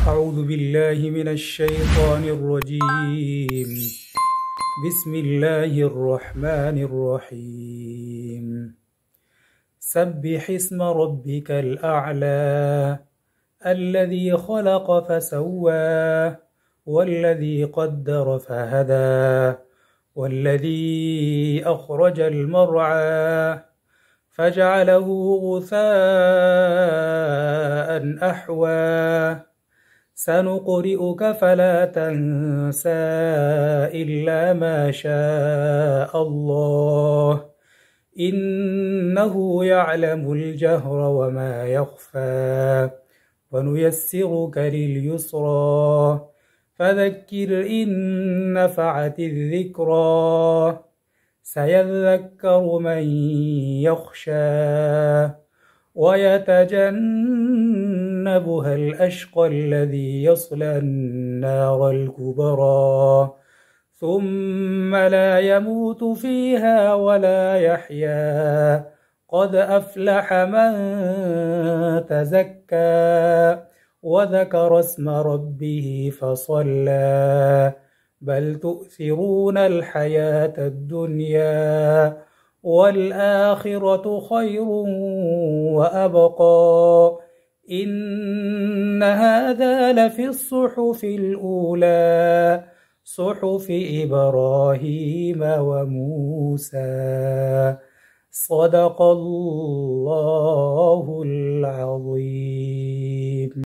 أعوذ بالله من الشيطان الرجيم. بسم الله الرحمن الرحيم. سبح اسم ربك الأعلى الذي خلق فسوى والذي قدر فهدى والذي أخرج المرعى فجعله غثاء أحوى سنقرئك فلا تنسى إلا ما شاء الله إنه يعلم الجهر وما يخفى ونيسرك لليسرى فذكر إن نفعت الذكرى سيذكر من يخشى ويتجنبها الأشقى الذي يصلى النار الكبرى ثم لا يموت فيها ولا يحيا قد أفلح من تزكى وذكر اسم ربه فصلى بل تؤثرون الحياة الدنيا والآخرة خير وأبقى إن هذا لفي الصحف الأولى صحف إبراهيم وموسى صدق الله العظيم.